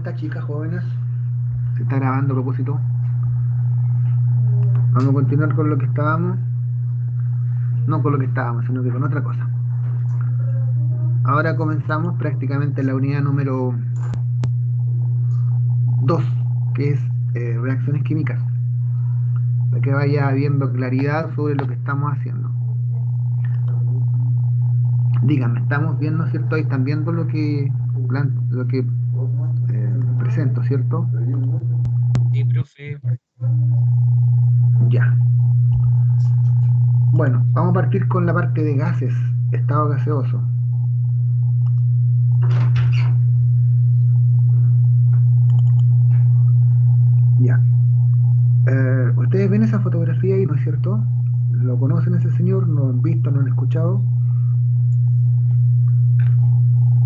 está, chicas, jóvenes? Se está grabando a propósito. Vamos a continuar con lo que estábamos. No con lo que estábamos, sino que con otra cosa. Ahora comenzamos prácticamente la unidad número 2, que es reacciones químicas, para que vaya habiendo claridad sobre lo que estamos haciendo. Díganme, ¿estamos viendo, cierto? Ahí están viendo lo que presento, ¿cierto? Sí, profe. Ya. Bueno, vamos a partir con la parte de gases, estado gaseoso. Ya. Ustedes ven esa fotografía ahí, ¿no es cierto? ¿Lo conocen ese señor? ¿No lo han visto? ¿No lo han escuchado?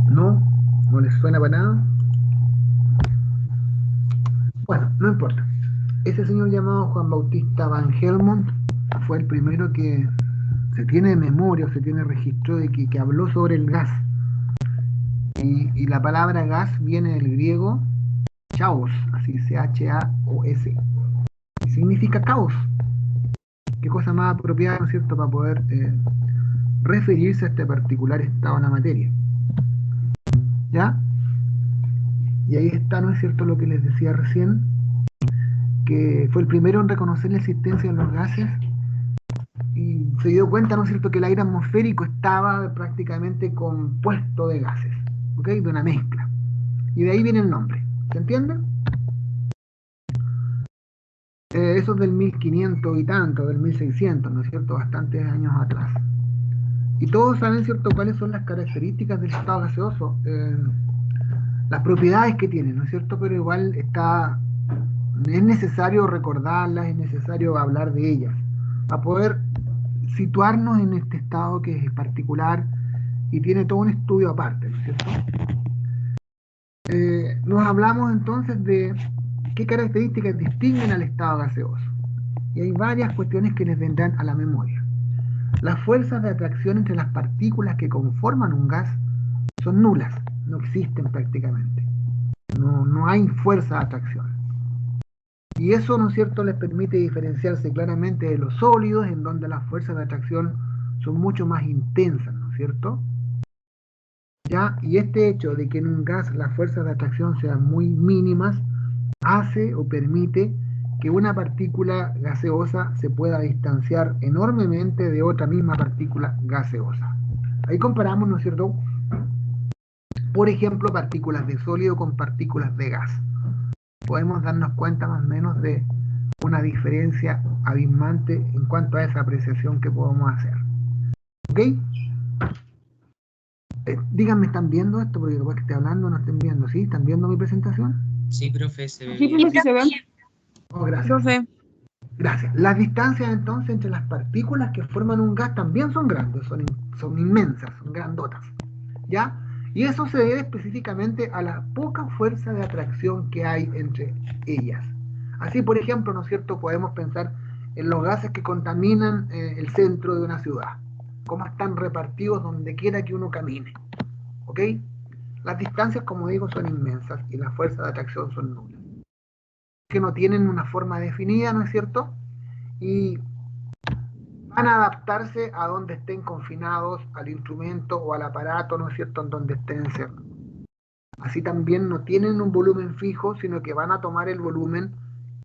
¿No? ¿No les suena para nada? Bueno, no importa. Ese señor llamado Juan Bautista Van Helmont fue el primero que se tiene memoria o se tiene registro de que habló sobre el gas. Y la palabra gas viene del griego chaos, así C-H-A-O-S. Y significa caos. Qué cosa más apropiada, ¿no es cierto?, para poder referirse a este particular estado en la materia. ¿Ya? Y ahí está, ¿no es cierto?, lo que les decía recién, que fue el primero en reconocer la existencia de los gases y se dio cuenta, ¿no es cierto?, que el aire atmosférico estaba prácticamente compuesto de gases, ¿ok? De una mezcla. Y de ahí viene el nombre. ¿Se entiende? Eso es del 1500 y tanto, del 1600, ¿no es cierto?, bastantes años atrás. Y todos saben, ¿cierto?, cuáles son las características del estado gaseoso, las propiedades que tiene, ¿no es cierto?, pero igual es necesario recordarlas, es necesario hablar de ellas, para poder situarnos en este estado que es particular y tiene todo un estudio aparte, ¿no es cierto? Nos hablamos entonces de qué características distinguen al estado gaseoso. Y hay varias cuestiones que les vendrán a la memoria. Las fuerzas de atracción entre las partículas que conforman un gas son nulas, no existen prácticamente. No hay fuerza de atracción. Y eso, ¿no es cierto?, les permite diferenciarse claramente de los sólidos, en donde las fuerzas de atracción son mucho más intensas, ¿no es cierto? ¿Ya? Y este hecho de que en un gas las fuerzas de atracción sean muy mínimas, hace o permite que una partícula gaseosa se pueda distanciar enormemente de otra misma partícula gaseosa. Ahí comparamos, ¿no es cierto?, por ejemplo, partículas de sólido con partículas de gas. Podemos darnos cuenta más o menos de una diferencia abismante en cuanto a esa apreciación que podemos hacer. ¿Ok? Díganme, ¿están viendo esto? Porque igual que estoy hablando no estén viendo, ¿sí? ¿Están viendo mi presentación? Sí, profe, se ve Sí, bien. profe, sí se ven. Oh, gracias. Profe. Gracias. Las distancias entonces entre las partículas que forman un gas también son grandes, son inmensas, son grandotas. ¿Ya? Y eso se debe específicamente a la poca fuerza de atracción que hay entre ellas. Así, por ejemplo, ¿no es cierto?, podemos pensar en los gases que contaminan el centro de una ciudad, cómo están repartidos donde quiera que uno camine. ¿Ok? Las distancias, como digo, son inmensas y las fuerzas de atracción son nulas. Que no tienen una forma definida, ¿no es cierto? Y van a adaptarse a donde estén confinados, al instrumento o al aparato, ¿no es cierto?, en donde estén encerrados. Así también no tienen un volumen fijo, sino que van a tomar el volumen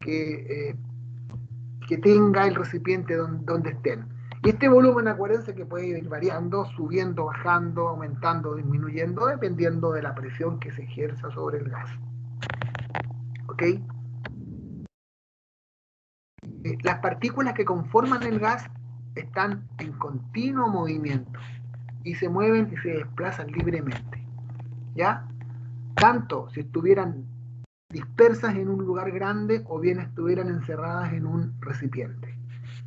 que, que tenga el recipiente donde estén. Y este volumen, acuérdense que puede ir variando, subiendo, bajando, aumentando, disminuyendo, dependiendo de la presión que se ejerza sobre el gas. ¿Ok? Las partículas que conforman el gas están en continuo movimiento y se mueven y se desplazan libremente. ¿Ya? Tanto si estuvieran dispersas en un lugar grande o bien estuvieran encerradas en un recipiente.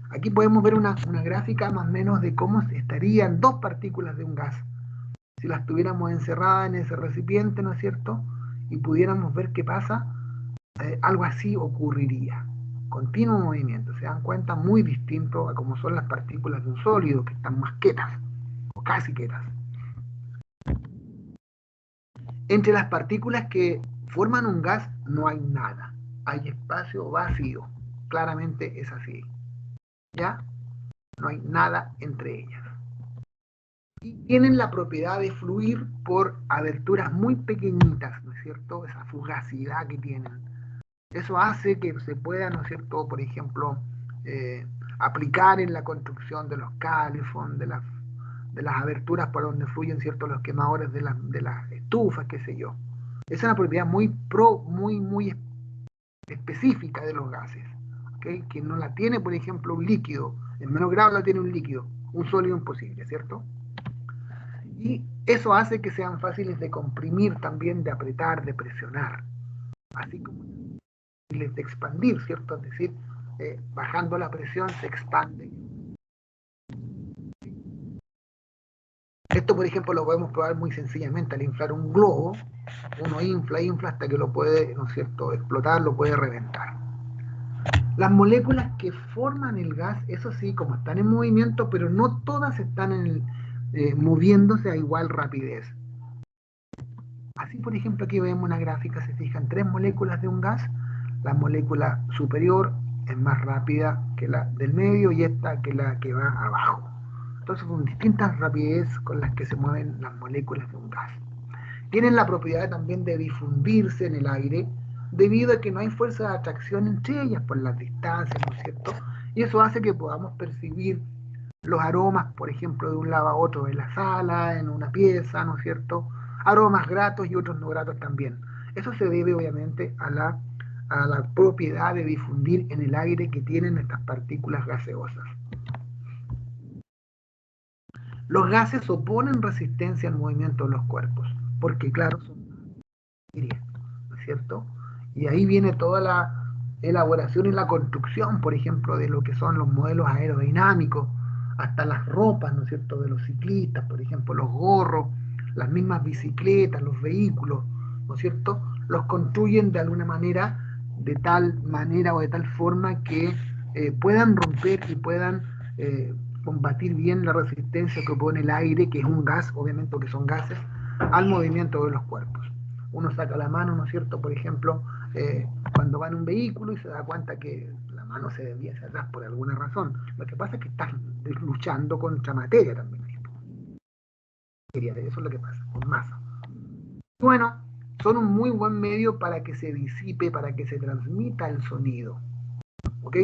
Aquí podemos ver una gráfica más o menos de cómo estarían dos partículas de un gas si las tuviéramos encerradas en ese recipiente, ¿no es cierto?, y pudiéramos ver qué pasa. Algo así ocurriría. Continuo movimiento, se dan cuenta, muy distinto a como son las partículas de un sólido, que están más quietas, o casi quietas. Entre las partículas que forman un gas no hay nada, hay espacio vacío, claramente es así, ¿ya? No hay nada entre ellas. Y tienen la propiedad de fluir por aberturas muy pequeñitas, ¿no es cierto? Esa fugacidad que tienen. Eso hace que se pueda, ¿no es cierto?, por ejemplo, aplicar en la construcción de los calefón, de las aberturas por donde fluyen, ¿cierto?, los quemadores de las estufas, qué sé yo. Es una propiedad muy específica de los gases, ¿okay? Que no la tiene, por ejemplo, un líquido, en menor grado la tiene un líquido, un sólido imposible, ¿cierto? Y eso hace que sean fáciles de comprimir también, de apretar, de presionar, así como fáciles de expandir, ¿cierto? Es decir, bajando la presión se expande. Esto, por ejemplo, lo podemos probar muy sencillamente al inflar un globo. Uno infla hasta que lo puede, ¿no es cierto?, explotar, lo puede reventar. Las moléculas que forman el gas, eso sí, como están en movimiento, pero no todas están moviéndose a igual rapidez. Así, por ejemplo, aquí vemos una gráfica, se fijan 3 moléculas de un gas. La molécula superior es más rápida que la del medio y esta que la que va abajo. Entonces son distintas rapidez con las que se mueven las moléculas de un gas. Tienen la propiedad también de difundirse en el aire debido a que no hay fuerza de atracción entre ellas por las distancias, ¿no es cierto? Y eso hace que podamos percibir los aromas, por ejemplo, de un lado a otro en la sala, en una pieza, ¿no es cierto? Aromas gratos y otros no gratos también. Eso se debe obviamente a la propiedad de difundir en el aire que tienen estas partículas gaseosas. Los gases oponen resistencia al movimiento de los cuerpos, porque claro, son materia, ¿no es cierto? Y ahí viene toda la elaboración y la construcción, por ejemplo, de lo que son los modelos aerodinámicos, hasta las ropas, ¿no es cierto?, de los ciclistas, por ejemplo, los gorros, las mismas bicicletas, los vehículos, ¿no es cierto?, los construyen de alguna manera, de tal manera o de tal forma que puedan romper y puedan combatir bien la resistencia que opone el aire, que es un gas, obviamente que son gases, al movimiento de los cuerpos. Uno saca la mano, ¿no es cierto?, por ejemplo, cuando va en un vehículo y se da cuenta que la mano se desvía hacia atrás por alguna razón. Lo que pasa es que estás luchando contra materia también. Eso es lo que pasa, con masa. Bueno, son un muy buen medio para que se disipe, para que se transmita el sonido. ¿Ok?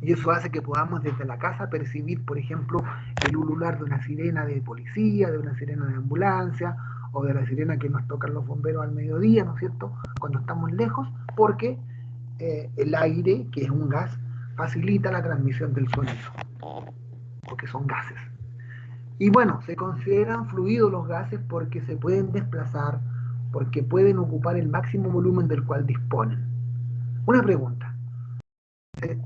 Y eso hace que podamos desde la casa percibir, por ejemplo, el ulular de una sirena de policía, de una sirena de ambulancia, o de la sirena que nos tocan los bomberos al mediodía, ¿no es cierto?, cuando estamos lejos, porque el aire, que es un gas, facilita la transmisión del sonido, porque son gases. Y bueno, se consideran fluidos los gases porque se pueden desplazar, porque pueden ocupar el máximo volumen del cual disponen. Una pregunta.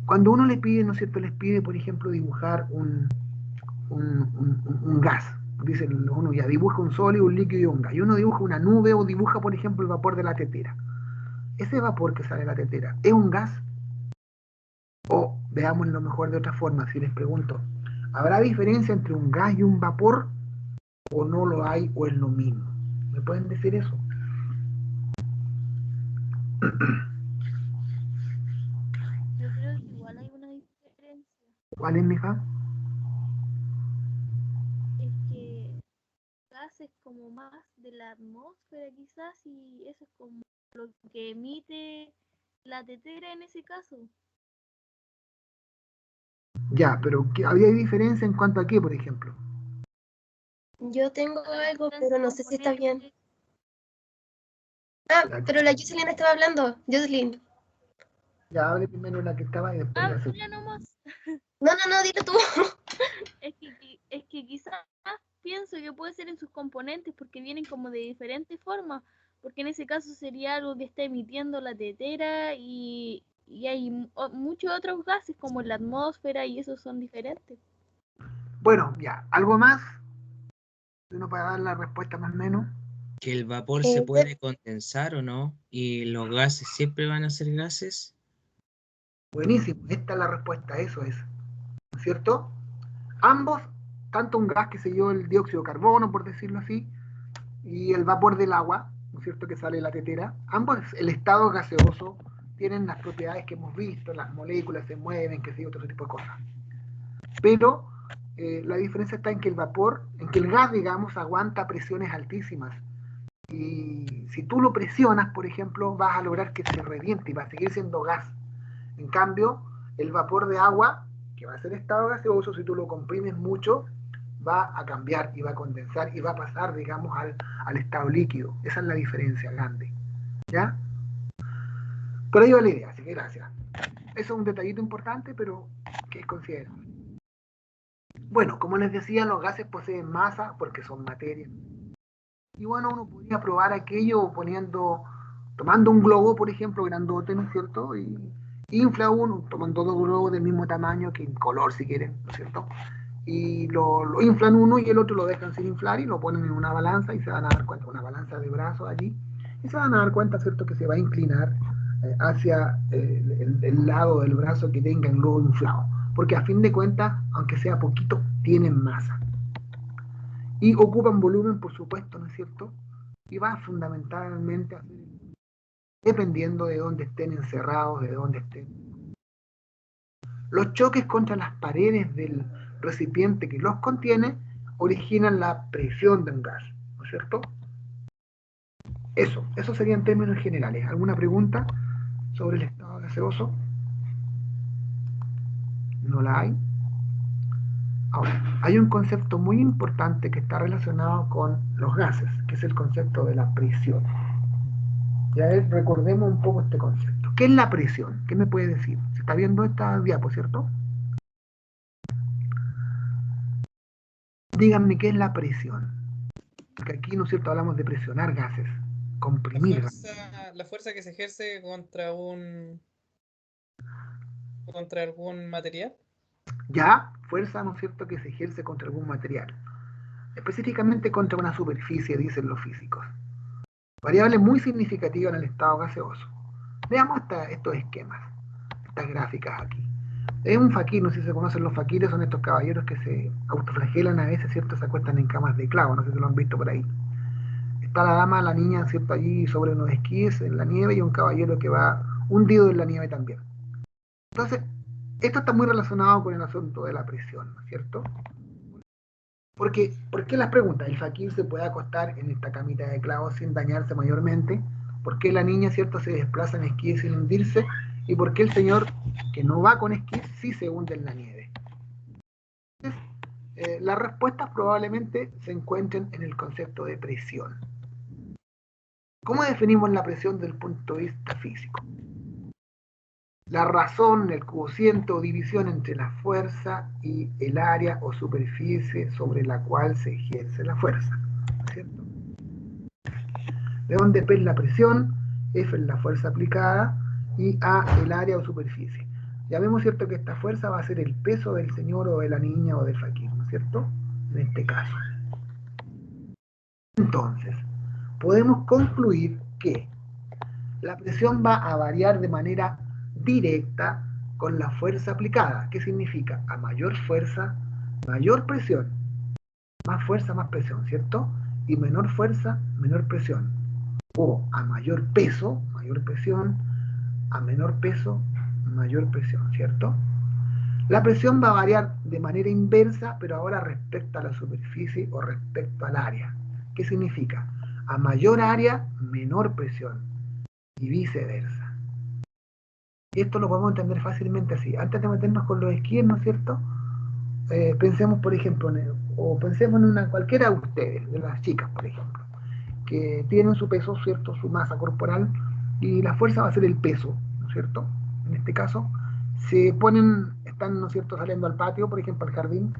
Cuando uno les pide, ¿no es cierto?, les pide, por ejemplo, dibujar un gas. Dicen uno, ya dibuja un sólido, un líquido y un gas. Y uno dibuja una nube o dibuja, por ejemplo, el vapor de la tetera. Ese vapor que sale de la tetera, ¿es un gas? O veámoslo mejor de otra forma, si les pregunto, ¿habrá diferencia entre un gas y un vapor? ¿O no lo hay o es lo mismo? ¿Me pueden decir eso? Yo creo que igual hay una diferencia. ¿Cuál es, mija? Es que gas es como más de la atmósfera quizás y eso es como lo que emite la tetera en ese caso. Ya, pero ¿había diferencia en cuanto a qué, por ejemplo? Yo tengo A la algo, distancia pero de no los sé si está bien. componentes. Ah, pero la Jocelyn estaba hablando. Jocelyn. Ya hable primero la que estaba y después la Habla segunda. nomás. No, dile tú. Es que quizás pienso que puede ser en sus componentes porque vienen como de diferentes formas, porque en ese caso sería algo que está emitiendo la tetera y hay muchos otros gases como la atmósfera y esos son diferentes. Bueno, ya, ¿algo más? Uno para dar la respuesta más o menos. Que el vapor se puede condensar o no, y los gases siempre van a ser gases. Buenísimo, esta es la respuesta, eso es. ¿No es cierto? Ambos, tanto un gas que se dio el dióxido de carbono, por decirlo así, y el vapor del agua, ¿no es cierto?, que sale de la tetera. Ambos, el estado gaseoso, tienen las propiedades que hemos visto, las moléculas se mueven, que sé yo, todo ese tipo de cosas. Pero la diferencia está en que el vapor, en que el gas, digamos, aguanta presiones altísimas. Y si tú lo presionas, por ejemplo, vas a lograr que se reviente y va a seguir siendo gas. En cambio, el vapor de agua, que va a ser estado gaseoso, si tú lo comprimes mucho, va a cambiar y va a condensar y va a pasar, digamos, al estado líquido. Esa es la diferencia grande. ¿Ya? Por ahí va la idea, así que gracias. Eso es un detallito importante, pero que es considerable. Bueno, como les decía, los gases poseen masa porque son materia. Y bueno, uno podría probar aquello tomando un globo, por ejemplo, grandote, ¿no es cierto? Y infla uno, tomando dos globos del mismo tamaño, que en color si quieren, ¿no es cierto? Y lo inflan uno y el otro lo dejan sin inflar y lo ponen en una balanza y se van a dar cuenta, una balanza de brazos allí, y se van a dar cuenta, ¿cierto?, que se va a inclinar hacia el lado del brazo que tenga el globo inflado. Porque a fin de cuentas, aunque sea poquito, tienen masa. Y ocupan volumen, por supuesto, ¿no es cierto? Y va fundamentalmente a ser dependiendo de dónde estén encerrados, de dónde estén. Los choques contra las paredes del recipiente que los contiene originan la presión de un gas, ¿no es cierto? Eso sería en términos generales. ¿Alguna pregunta sobre el estado gaseoso? ¿No la hay? Ahora, hay un concepto muy importante que está relacionado con los gases, que es el concepto de la presión. Ya recordemos un poco este concepto. ¿Qué es la presión? ¿Qué me puede decir? Se está viendo esta diapo, ¿cierto? Díganme qué es la presión. Porque aquí, ¿no es cierto?, hablamos de presionar gases, comprimir gases. La fuerza que se ejerce contra algún material. Ya, fuerza, ¿no es cierto?, que se ejerce contra algún material. Específicamente contra una superficie, dicen los físicos. Variable muy significativa en el estado gaseoso. Veamos estos esquemas, estas gráficas aquí. Es un faquir, no sé si se conocen los faquires, son estos caballeros que se autoflagelan a veces, ¿cierto? Se acuestan en camas de clavo, no sé si lo han visto por ahí. Está la dama, la niña, ¿cierto?, allí sobre unos esquíes en la nieve y un caballero que va hundido en la nieve también. Entonces, esto está muy relacionado con el asunto de la presión, ¿no es cierto? ¿Por qué las preguntas? El faquir se puede acostar en esta camita de clavos sin dañarse mayormente. ¿Por qué la niña, cierto, se desplaza en esquíes sin hundirse? ¿Y por qué el señor que no va con esquíes sí se hunde en la nieve? Entonces, las respuestas probablemente se encuentren en el concepto de presión. ¿Cómo definimos la presión desde el punto de vista físico? La razón, el cociente o división entre la fuerza y el área o superficie sobre la cual se ejerce la fuerza, ¿no es cierto? De donde P es la presión, F es la fuerza aplicada y A el área o superficie. Ya vemos, ¿cierto?, que esta fuerza va a ser el peso del señor o de la niña o del faquir, ¿no es cierto?, en este caso. Entonces, podemos concluir que la presión va a variar de manera directa con la fuerza aplicada. ¿Qué significa? A mayor fuerza, mayor presión. Más fuerza, más presión, ¿cierto? Y menor fuerza, menor presión. O a mayor peso, mayor presión. A menor peso, mayor presión, ¿cierto? La presión va a variar de manera inversa, pero ahora respecto a la superficie o respecto al área. ¿Qué significa? A mayor área, menor presión. Y viceversa. Y esto lo podemos entender fácilmente así. Antes de meternos con los esquíes, ¿no es cierto? Pensemos, por ejemplo, pensemos en cualquiera de ustedes, de las chicas, por ejemplo, que tienen su peso, ¿cierto?, su masa corporal, y la fuerza va a ser el peso, ¿no es cierto? En este caso, están, ¿no es cierto?, saliendo al patio, por ejemplo, al jardín,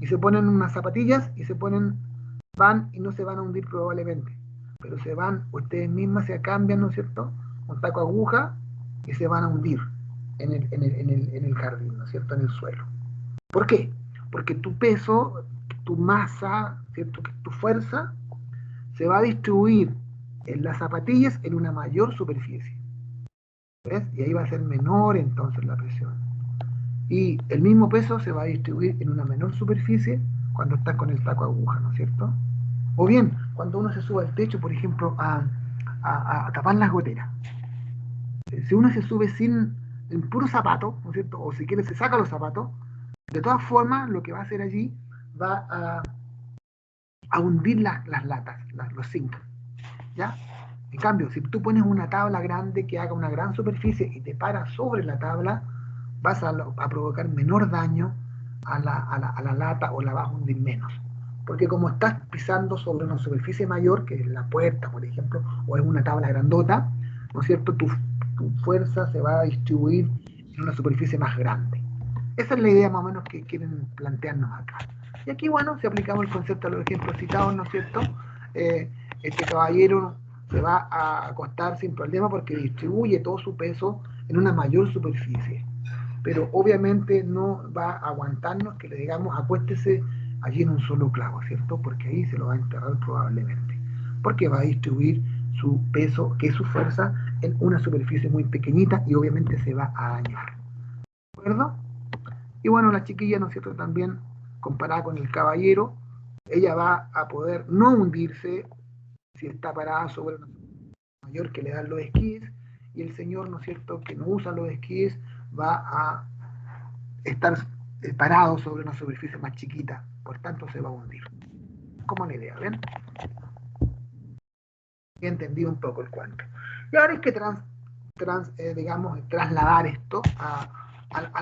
y se ponen unas zapatillas y van y no se van a hundir probablemente, pero se van, ustedes mismas se cambian, ¿no es cierto?, un taco aguja y se van a hundir en el jardín, ¿no es cierto?, en el suelo. ¿Por qué? Porque tu peso, tu masa, ¿cierto?, que tu fuerza se va a distribuir en las zapatillas en una mayor superficie. ¿Ves? Y ahí va a ser menor entonces la presión. Y el mismo peso se va a distribuir en una menor superficie cuando estás con el taco aguja, ¿no es cierto? O bien, cuando uno se sube al techo, por ejemplo, a tapar las goteras. Si uno se sube sin en puro zapato, ¿no es cierto? O si quiere se saca los zapatos, de todas formas lo que va a hacer allí va a hundir las latas, los zinc, ¿ya? En cambio, si tú pones una tabla grande que haga una gran superficie y te paras sobre la tabla, vas a provocar menor daño a la lata o la vas a hundir menos. Porque como estás pisando sobre una superficie mayor, que es la puerta, por ejemplo, o es una tabla grandota, ¿no es cierto? Tu fuerza se va a distribuir en una superficie más grande. Esa es la idea más o menos que quieren plantearnos acá. Y aquí, bueno, si aplicamos el concepto a los ejemplos citados, ¿no es cierto? Este caballero se va a acostar sin problema porque distribuye todo su peso en una mayor superficie. Pero obviamente no va a aguantarnos que le digamos acuéstese allí en un solo clavo, ¿cierto? Porque ahí se lo va a enterrar probablemente. Porque va a distribuir su peso, que es su fuerza, en una superficie muy pequeñita y obviamente se va a dañar. ¿De acuerdo? Y bueno, la chiquilla, ¿no es cierto? También comparada con el caballero, ella va a poder no hundirse si está parada sobre una mayor que le dan los esquíes, y el señor, ¿no es cierto?, que no usa los esquíes, va a estar parado sobre una superficie más chiquita, por tanto se va a hundir. Como la idea, ¿ven? He entendido un poco el cuento. Y ahora hay que digamos, trasladar esto a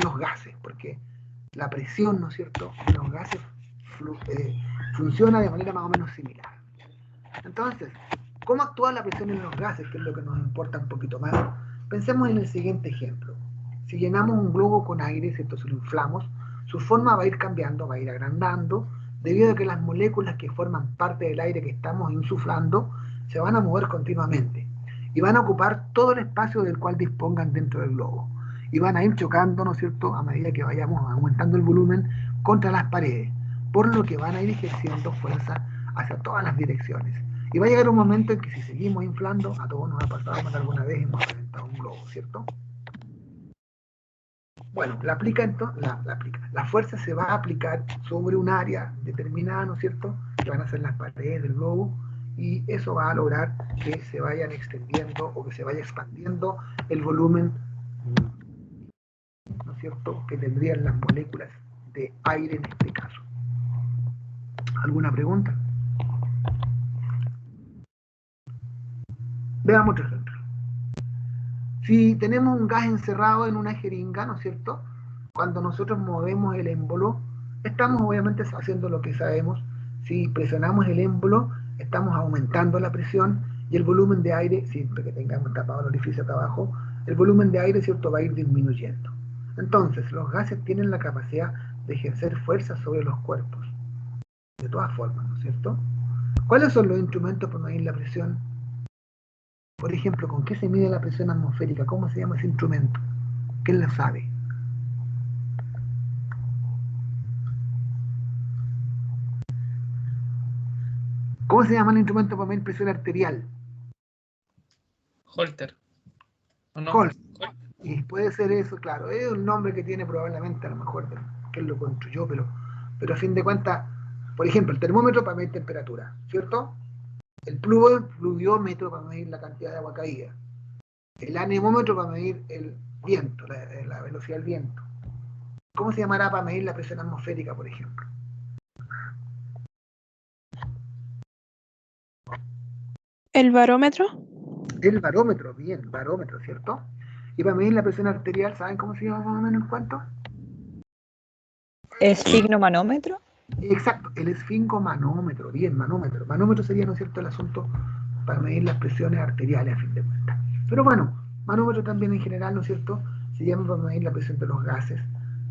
los gases, porque la presión, ¿no es cierto?, de los gases funciona de manera más o menos similar. Entonces, ¿cómo actúa la presión en los gases? Que es lo que nos importa un poquito más. Pensemos en el siguiente ejemplo. Si llenamos un globo con aire, ¿cierto?, si lo inflamos, su forma va a ir cambiando, va a ir agrandando, debido a que las moléculas que forman parte del aire que estamos insuflando se van a mover continuamente y van a ocupar todo el espacio del cual dispongan dentro del globo. Y van a ir chocando, ¿no es cierto?, a medida que vayamos aumentando el volumen contra las paredes, por lo que van a ir ejerciendo fuerza hacia todas las direcciones. Y va a llegar un momento en que si seguimos inflando, a todos nos ha pasado más de alguna vez hemos reventado un globo, ¿cierto? Bueno, la fuerza se va a aplicar sobre un área determinada, ¿no es cierto?, que van a ser las paredes del globo, y eso va a lograr que se vayan extendiendo o que se vaya expandiendo el volumen, ¿no es cierto?, que tendrían las moléculas de aire en este caso. ¿Alguna pregunta? Veamos otro ejemplo. Si tenemos un gas encerrado en una jeringa, ¿no es cierto?, cuando nosotros movemos el émbolo, estamos obviamente haciendo lo que sabemos. Si presionamos el émbolo, estamos aumentando la presión y el volumen de aire, siempre que tengamos tapado el orificio acá abajo, el volumen de aire, ¿cierto?, va a ir disminuyendo. Entonces, los gases tienen la capacidad de ejercer fuerza sobre los cuerpos. De todas formas, ¿no es cierto? ¿Cuáles son los instrumentos para medir la presión? Por ejemplo, ¿con qué se mide la presión atmosférica? ¿Cómo se llama ese instrumento? ¿Quién lo sabe? ¿Cómo se llama el instrumento para medir presión arterial? Holter. ¿O no? Holter. Y puede ser eso, claro. Es un nombre que tiene probablemente, a lo mejor, que él lo construyó, pero a fin de cuentas, por ejemplo, el termómetro para medir temperatura, ¿cierto? El pluviómetro para medir la cantidad de agua caída. El anemómetro para medir el viento, la velocidad del viento. ¿Cómo se llamará para medir la presión atmosférica, por ejemplo? ¿El barómetro? El barómetro, bien, barómetro, ¿cierto? Y para medir la presión arterial, ¿saben cómo se llama más o menos en cuánto? ¿Esfigmomanómetro? Exacto, el esfingomanómetro, bien, manómetro. Manómetro sería, ¿no es cierto?, el asunto para medir las presiones arteriales a fin de cuentas. Pero bueno, manómetro también en general, ¿no es cierto?, se llama para medir la presión de los gases,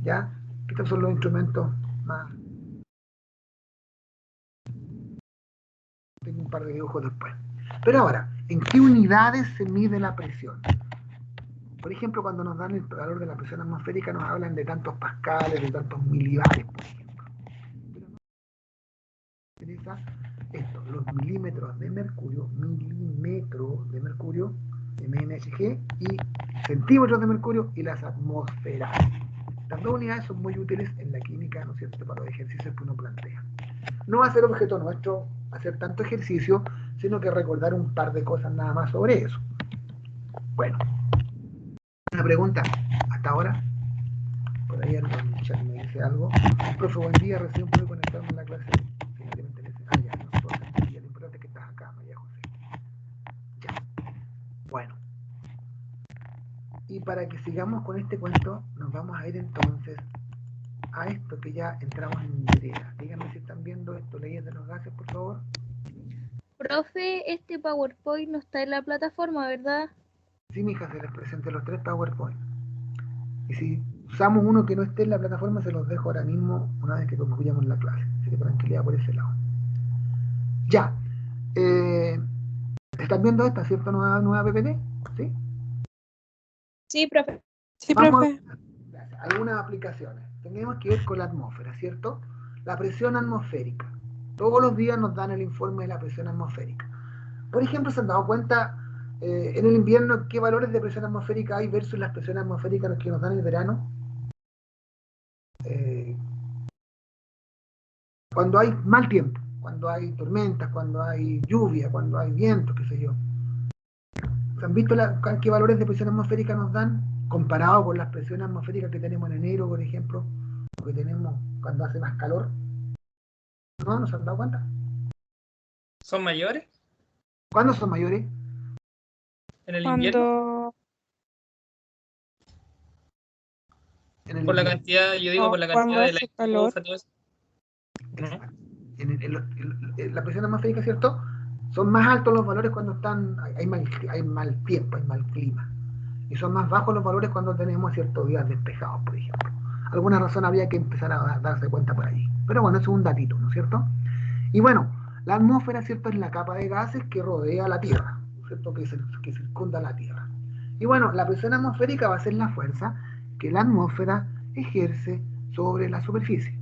¿ya? Estos son los instrumentos más... Tengo un par de dibujos después. Pero ahora, ¿en qué unidades se mide la presión? Por ejemplo, cuando nos dan el valor de la presión atmosférica, nos hablan de tantos pascales, de tantos milibares, por ejemplo. Pero no nos interesa esto, los milímetros de mercurio, MNSG, y centímetros de mercurio y las atmósferas. Las dos unidades son muy útiles en la química, ¿no es cierto?, para los ejercicios que uno plantea. No va a ser objeto nuestro hacer tanto ejercicio, sino que recordar un par de cosas nada más sobre eso. Bueno, una pregunta hasta ahora. Por ahí en el chat me dice algo. Profe, buen día, recién pude conectarme en la clase. Ya, no importa, lo importante es que estás acá, María José. Ya, bueno. Y para que sigamos con este cuento, nos vamos a ir entonces a esto que ya entramos en idea. Díganme si están viendo esto, leyes de los gases, por favor. Profe, este PowerPoint no está en la plataforma, ¿verdad? Sí, mija, se les presenté los 3 PowerPoint. Y si usamos uno que no esté en la plataforma, se los dejo ahora mismo una vez que concluyamos la clase. Así que tranquilidad por ese lado. Ya. ¿Están viendo esta, cierto? Nueva PPT, ¿sí? Sí, profe. Sí, Vamos profe. a algunas aplicaciones. Tenemos que ver con la atmósfera, ¿cierto? La presión atmosférica. Todos los días nos dan el informe de la presión atmosférica. Por ejemplo, ¿se han dado cuenta en el invierno qué valores de presión atmosférica hay versus las presiones atmosféricas que nos dan en el verano? Cuando hay mal tiempo, cuando hay tormentas, cuando hay lluvia, cuando hay viento, qué sé yo. ¿Se han visto qué valores de presión atmosférica nos dan comparado con las presiones atmosféricas que tenemos en enero, por ejemplo, o que tenemos cuando hace más calor? ¿No? ¿No se han dado cuenta? ¿Son mayores ¿Cuándo son mayores? en el invierno? Cuando... En el Por la invierno. cantidad, yo digo No, por la cuando cantidad de la hace calor. estufa, todo eso. ¿No? En la presión atmosférica, ¿cierto? Son más altos los valores cuando hay mal tiempo, hay mal clima. Y son más bajos los valores cuando tenemos ciertos días despejados, por ejemplo. Alguna razón habría que empezar a darse cuenta por allí. Pero bueno, eso es un datito, ¿no es cierto? Y bueno, la atmósfera, ¿cierto?, es la capa de gases que rodea la Tierra, ¿no es cierto?, que circunda la Tierra. Y bueno, la presión atmosférica va a ser la fuerza que la atmósfera ejerce sobre la superficie,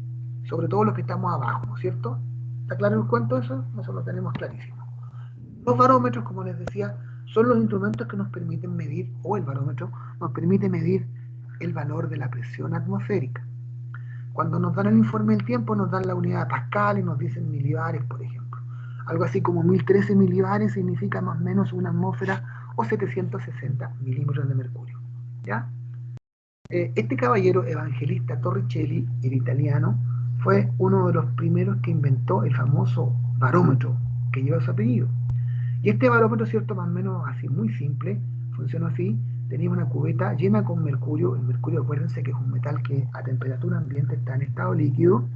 sobre todo los que estamos abajo, ¿no es cierto? ¿Está claro el cuento eso? Eso lo tenemos clarísimo. Los barómetros, como les decía, son los instrumentos que nos permiten medir, o el barómetro nos permite medir el valor de la presión atmosférica. Cuando nos dan el informe del tiempo, nos dan la unidad de Pascal y nos dicen milibares, por ejemplo. Algo así como 1013 milibares significa más o menos una atmósfera o 760 milímetros de mercurio. ¿Ya? Este caballero Evangelista Torricelli, el italiano, fue uno de los primeros que inventó el famoso barómetro que lleva su apellido. Y este barómetro, cierto, más o menos así, muy simple, funciona así. Tenía una cubeta llena con mercurio. El mercurio, acuérdense que es un metal que a temperatura ambiente está en estado líquido.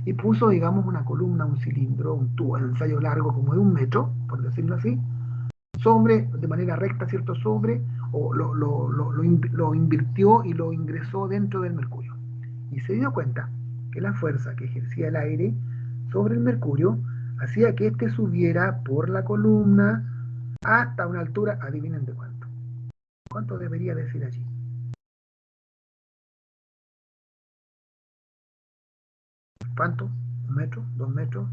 Y puso, digamos, una columna, un cilindro, un tubo de ensayo largo como de 1 metro, por decirlo así, sobre, de manera recta, ¿cierto? Sobre, o lo invirtió y lo ingresó dentro del mercurio. Y se dio cuenta que la fuerza que ejercía el aire sobre el mercurio hacía que éste subiera por la columna hasta una altura, adivinen de cuánto. ¿Cuánto debería decir allí? ¿Cuánto? ¿1 metro? ¿2 metros?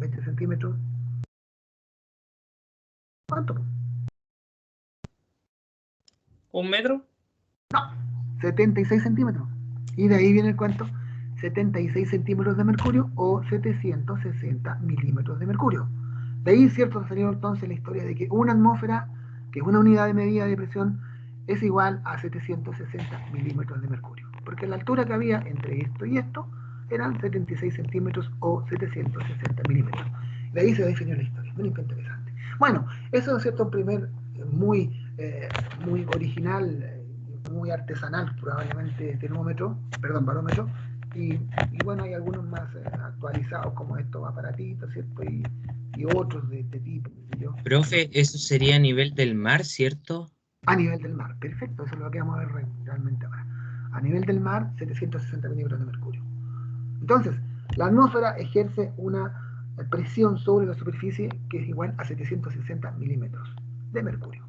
¿20 centímetros? ¿Cuánto? ¿1 metro? No, 76 centímetros. Y de ahí viene el cuento, 76 centímetros de mercurio o 760 milímetros de mercurio. De ahí, cierto, salió entonces la historia de que una atmósfera, que es una unidad de medida de presión, es igual a 760 milímetros de mercurio. Porque la altura que había entre esto y esto eran 76 centímetros o 760 milímetros. De ahí se definió la historia. Muy interesante. Bueno, eso es cierto, un primer muy original, muy artesanal, probablemente barómetro. Y bueno, hay algunos más actualizados como estos aparatitos, ¿cierto? Y otros de este tipo, qué sé yo. Profe, eso sería a nivel del mar, ¿cierto? A nivel del mar, perfecto, eso es lo que vamos a ver realmente ahora. A nivel del mar, 760 milímetros de mercurio. Entonces, la atmósfera ejerce una presión sobre la superficie que es igual a 760 milímetros de mercurio.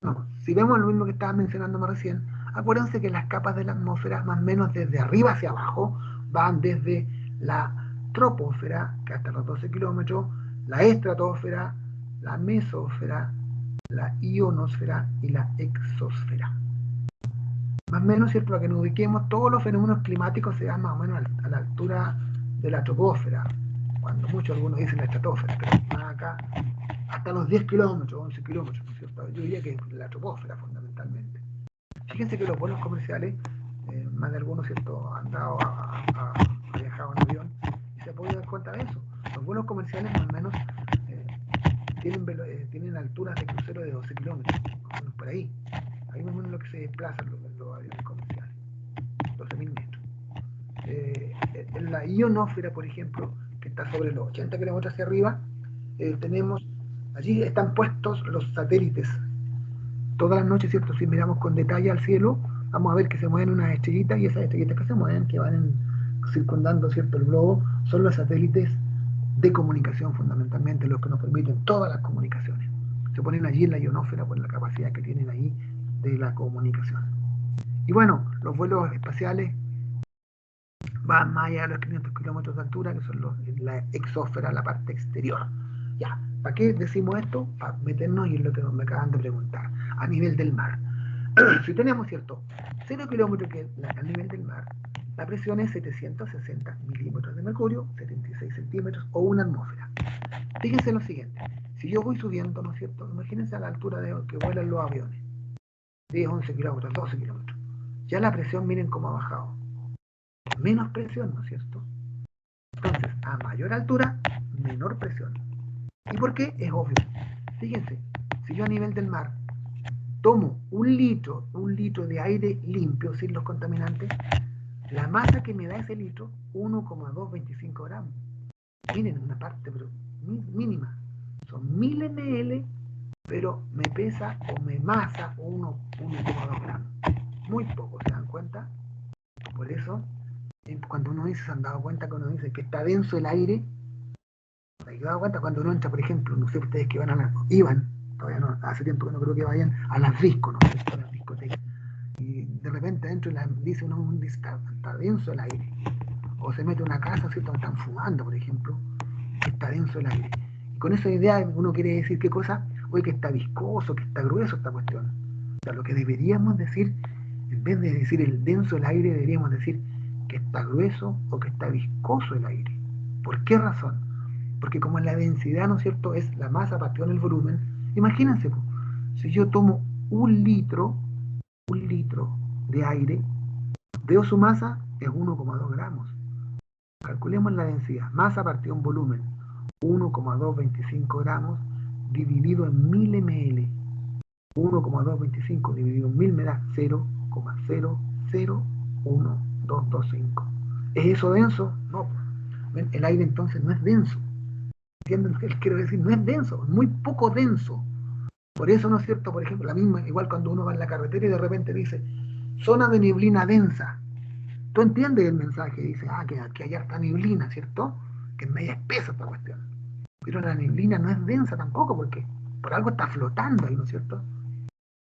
No, si vemos lo mismo que estaba mencionando más recién, acuérdense que las capas de la atmósfera, más o menos desde arriba hacia abajo, van desde la troposfera, que hasta los 12 kilómetros, la estratosfera, la mesósfera, la ionosfera y la exosfera. Más o menos, ¿cierto? Para que nos ubiquemos, todos los fenómenos climáticos se dan más o menos a la altura de la troposfera, cuando mucho algunos dicen la estratosfera, pero más acá, hasta los 10 kilómetros, 11 kilómetros, ¿no es cierto? Yo diría que es la troposfera fundamentalmente. Fíjense que los vuelos comerciales, más de algunos, ¿cierto?, han dado ha viajado en avión y se ha podido dar cuenta de eso. Los vuelos comerciales más o menos tienen alturas de crucero de 12 kilómetros, más o menos por ahí. Ahí más o menos lo que se desplazan los aviones comerciales, 12.000 metros. En la ionósfera, por ejemplo, que está sobre los 80 kilómetros hacia arriba, tenemos, allí están puestos los satélites. Todas las noches, ¿cierto? Si miramos con detalle al cielo, vamos a ver que se mueven unas estrellitas, y esas estrellitas que se mueven, que van circundando, ¿cierto?, el globo, son los satélites de comunicación fundamentalmente, los que nos permiten todas las comunicaciones. Se ponen allí en la ionósfera por la capacidad que tienen ahí de la comunicación. Y bueno, los vuelos espaciales van más allá de los 500 kilómetros de altura, que son la exósfera, la parte exterior. Ya, ¿para qué decimos esto? Para meternos, y es lo que me acaban de preguntar, a nivel del mar. Si tenemos, ¿cierto?, 0 kilómetros que a nivel del mar, la presión es 760 milímetros de mercurio, 76 centímetros, o una atmósfera. Fíjense lo siguiente, si yo voy subiendo, ¿no es cierto?, imagínense a la altura de que vuelan los aviones, 10, 11 kilómetros, 12 kilómetros, ya la presión, miren cómo ha bajado, menos presión, ¿no es cierto? Entonces, a mayor altura, menor presión. ¿Y por qué? Es obvio. Fíjense, si yo a nivel del mar tomo un litro de aire limpio, sin los contaminantes, la masa que me da ese litro, 1,225 gramos. Miren, una parte pero mínima. Son 1000 ml, pero me pesa o me masa 1,2 gramos. Muy poco, ¿se dan cuenta? Por eso, cuando uno dice, se han dado cuenta que uno dice que está denso el aire, ¿se han dado cuenta cuando uno entra, por ejemplo, no sé ustedes que iban, todavía no, hace tiempo que no creo que vayan, a las discos, ¿no? A las discotecas. Y de repente dentro dice uno, está denso el aire. O se mete a una casa, ¿cierto?, están fumando, por ejemplo, está denso el aire. Y con esa idea uno quiere decir qué cosa, oye, que está viscoso, que está grueso esta cuestión. O sea, lo que deberíamos decir, en vez de decir el denso el aire, deberíamos decir que está grueso o que está viscoso el aire. ¿Por qué razón? Porque como la densidad, ¿no es cierto?, es la masa partido en el volumen, imagínense, si yo tomo un litro de aire, veo su masa es 1,2 gramos. Calculemos la densidad, masa partido en volumen, 1,225 gramos dividido en 1000 ml. 1,225 dividido en 1000 me da 0,001225. ¿Es eso denso? No. El aire entonces no es denso. ¿Entienden lo que les quiero decir? No es denso, es muy poco denso. Por eso, ¿no es cierto? Por ejemplo, la misma, igual cuando uno va en la carretera y de repente dice, zona de neblina densa. Tú entiendes el mensaje, dice, que allá está neblina, ¿cierto? Que es media espesa esta cuestión. Pero la neblina no es densa tampoco, porque por algo está flotando ahí, ¿no es cierto?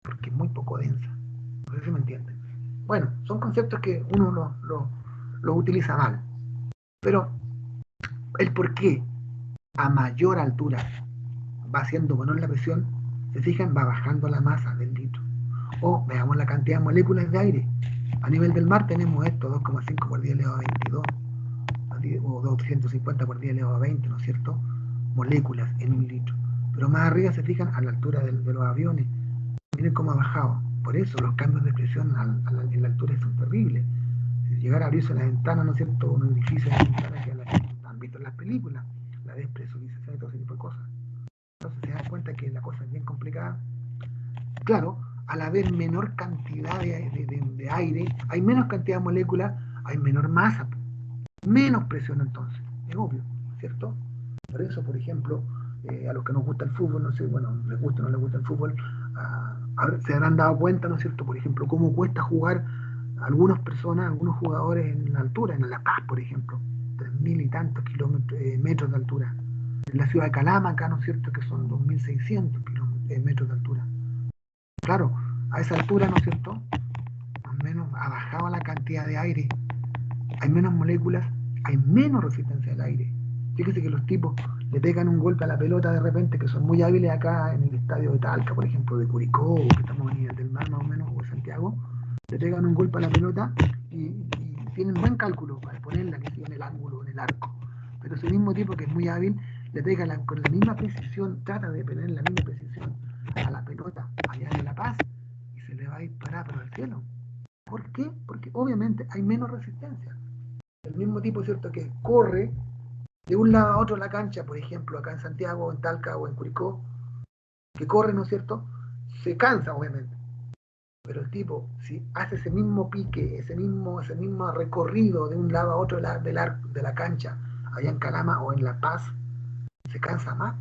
Porque es muy poco densa. No sé si me entienden. Bueno, son conceptos que uno los utiliza mal. Pero el por qué a mayor altura va siendo menor la presión, se fijan, va bajando la masa del litro. O veamos la cantidad de moléculas de aire. A nivel del mar tenemos esto, 2,5 por 10 elevado a 22, o 250 por 10 elevado a 20, ¿no es cierto? Moléculas en un litro. Pero más arriba se fijan a la altura de los aviones. Miren cómo ha bajado. Por eso los cambios de presión en la altura son terribles. Si llegara a abrirse la ventana, ¿no es cierto?, un edificio en la ventana que han visto en las películas, la despresurización y todo ese tipo de cosas. Entonces se dan cuenta que la cosa es bien complicada. Claro, al haber menor cantidad de aire, hay menos cantidad de moléculas, hay menor masa, menos presión entonces, es obvio, ¿cierto? Por eso, por ejemplo, a los que nos gusta el fútbol, no sé, bueno, les gusta o no les gusta el fútbol, se habrán dado cuenta, ¿no es cierto?, por ejemplo, cómo cuesta jugar a algunas personas, algunos jugadores en la altura, en La Paz, por ejemplo, 3000 y tantos metros de altura. En la ciudad de Calama, acá, ¿no es cierto?, que son 2600 metros de altura. Claro, a esa altura, ¿no es cierto?, más o menos ha bajado la cantidad de aire, hay menos moléculas, hay menos resistencia al aire. Fíjese que los tipos le pegan un golpe a la pelota de repente, que son muy hábiles acá en el estadio de Talca, por ejemplo, de Curicó, que estamos en el del Mar más o menos, o de Santiago, le pegan un golpe a la pelota y tienen buen cálculo para ponerla que en el ángulo, en el arco. Pero ese mismo tipo que es muy hábil, le pega con la misma precisión, trata de tener la misma precisión a la pelota allá en La Paz y se le va a disparar para el cielo. ¿Por qué? Porque obviamente hay menos resistencia. El mismo tipo, ¿cierto?, que corre de un lado a otro de la cancha, por ejemplo, acá en Santiago, en Talca o en Curicó, que corre, ¿no es cierto?, se cansa, obviamente. Pero el tipo, si hace ese mismo pique, ese mismo recorrido de un lado a otro de la cancha, allá en Calama o en La Paz, se cansa más,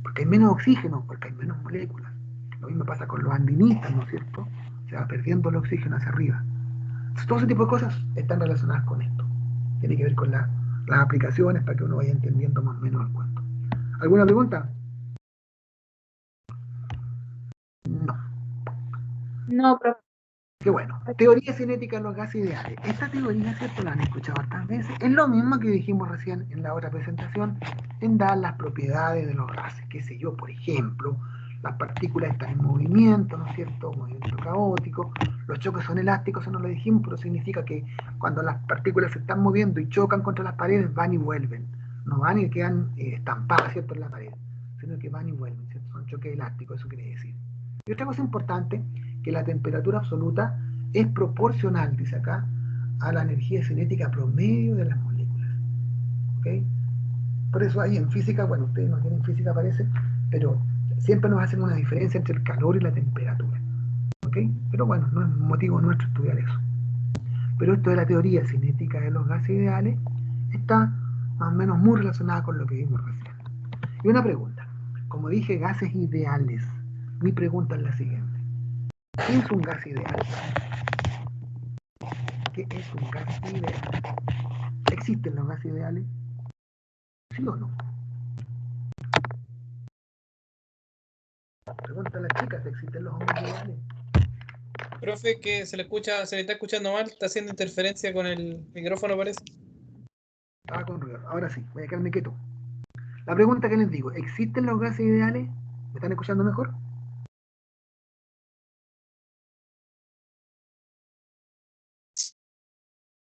porque hay menos oxígeno, porque hay menos moléculas. Lo mismo pasa con los andinistas, ¿no es cierto? Se va perdiendo el oxígeno hacia arriba. Entonces, todo ese tipo de cosas están relacionadas con esto. Tiene que ver con las aplicaciones para que uno vaya entendiendo más o menos el cuento. ¿Alguna pregunta? No. No, profe. Qué bueno. Teoría cinética de los gases ideales. Esta teoría, ¿cierto?, la han escuchado tantas veces. Es lo mismo que dijimos recién en la otra presentación, en dar las propiedades de los gases. Qué sé yo, por ejemplo, las partículas están en movimiento, ¿no es cierto?, movimiento caótico. Los choques son elásticos, eso no lo dijimos, pero significa que cuando las partículas se están moviendo y chocan contra las paredes, van y vuelven. No van y quedan estampadas, ¿cierto?, en la pared, sino que van y vuelven, ¿cierto? Son choques elásticos, eso quiere decir. Y otra cosa importante, que la temperatura absoluta es proporcional, dice acá, a la energía cinética promedio de las moléculas. ¿Ok? Por eso ahí en física, bueno, ustedes no tienen física parece, pero siempre nos hacen una diferencia entre el calor y la temperatura. ¿Ok? Pero bueno, no es motivo nuestro estudiar eso. Pero esto de la teoría cinética de los gases ideales está más o menos muy relacionada con lo que vimos recién. Y una pregunta, como dije, gases ideales. Mi pregunta es la siguiente. ¿Qué es un gas ideal? ¿Qué es un gas ideal? ¿Existen los gases ideales? ¿Sí o no? Pregunta a las chicas, ¿existen los hombres ideales? Profe, que se le está escuchando mal, está haciendo interferencia con el micrófono, parece. Estaba con ruido. Ahora sí, voy a quedarme quieto. La pregunta que les digo, ¿existen los gases ideales? ¿Me están escuchando mejor?